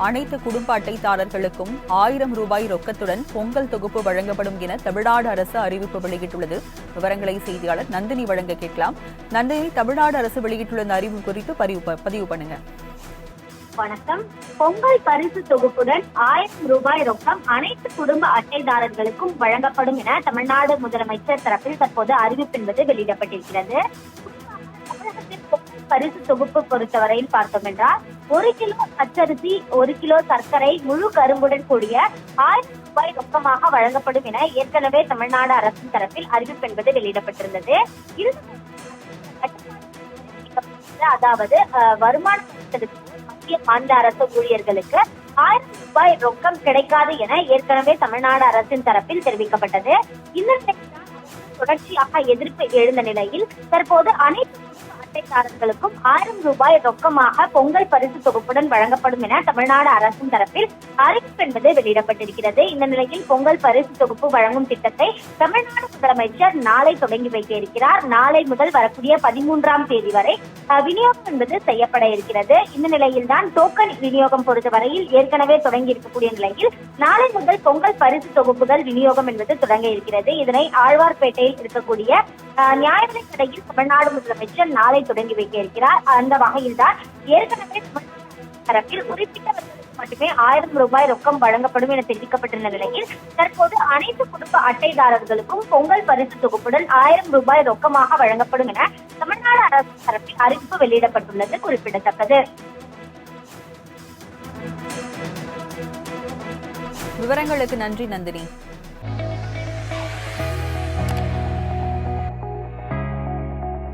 அனைத்து குடும்ப அட்டைதாரர்களுக்கும் 1000 ரூபாய் ரொக்கத்துடன் பொங்கல் தொகுப்பு வழங்கப்படும் என தமிழ்நாடு அரசு அறிவிப்பு வெளியிட்டுள்ளது. விவரங்களை செய்தியாளர் நந்தினி வழங்க கேட்கலாம். நந்தினி, தமிழ்நாடு அரசு வெளியிட்டுள்ள இந்த அறிவிப்பு குறித்து பதிவு பண்ணுங்க. வணக்கம். பொங்கல் பரிசு தொகுப்புடன் 1000 ரூபாய் ரொக்கம் அனைத்து குடும்ப அட்டைதாரர்களுக்கும் வழங்கப்படும் என தமிழ்நாடு முதலமைச்சர் தரப்பில் தற்போது அறிவிப்பு என்பது வெளியிடப்பட்டிருக்கிறது. தமிழகத்தில் பொங்கல் பரிசு தொகுப்பு பொறுத்தவரையில் பார்த்தோம் என்றால் 1 கிலோ பச்சரிசி, 1 கிலோ சர்க்கரை, முழு கரும்புடன் கூடிய 1000 ரூபாய் ரொக்கமாக வழங்கப்படும் என ஏற்கனவே தமிழ்நாடு அரசின் தரப்பில் அறிவிப்பு என்பது வெளியிடப்பட்டிருந்தது. அதாவது வருமான மாநில அரசு ஊழியர்களுக்கு 1000 ரூபாய் ரொக்கம் கிடைக்காது என ஏற்கனவே தமிழ்நாடு அரசின் தரப்பில் தெரிவிக்கப்பட்டது. இந்த தொடர்ச்சியாக எதிர்ப்பு எழுந்த நிலையில் தற்போது அனைத்து அட்டைதாரர்களுக்கும் 1000 ரூபாய் ரொக்கமாக பொங்கல் பரிசு தொகுப்புடன் வழங்கப்படும் என தமிழ்நாடு அரசின் தரப்பில் அறிவிப்பு என்பது வெளியிடப்பட்டிருக்கிறது. இந்த நிலையில் பொங்கல் பரிசு தொகுப்பு வழங்கும் திட்டத்தை தமிழ்நாடு முதலமைச்சர் நாளை தொடங்கி வைக்க இருக்கிறார். நாளை முதல் வரக்கூடிய 13ஆம் தேதி வரை விநியோகம் என்பது செய்யப்பட இருக்கிறது. இந்த நிலையில் தான் டோக்கன் விநியோகம் பொறுத்தவரையில் ஏற்கனவே தொடங்கி இருக்கக்கூடிய நிலையில் நாளை முதல் பொங்கல் பரிசு தொகுப்புகள் விநியோகம் என்பது தொடங்க இருக்கிறது. இதனை ஆழ்வார்பேட்டையில் இருக்கக்கூடிய நியாய விலைக் கடையில் தமிழ்நாடு முதலமைச்சர் நாளை தொடங்கி வைக்க இருக்கிறார். அந்த வகையில் தான் ஏற்கனவே தரப்பில் குறிப்பிட்டவர்களுக்கு மட்டுமே 1000 ரூபாய் ரொக்கம் வழங்கப்படும் என தெரிவிக்கப்பட்டுள்ள நிலையில் தற்போது அனைத்து குடும்ப அட்டைதாரர்களுக்கும் பொங்கல் பரிசு தொகுப்புடன் 1000 ரூபாய் ரொக்கமாக வழங்கப்படும் என தமிழ்நாடு அரசு தரப்பில் அறிவிப்பு வெளியிடப்பட்டுள்ளது குறிப்பிடத்தக்கது. விவரங்களுக்கு நன்றி நந்தினி.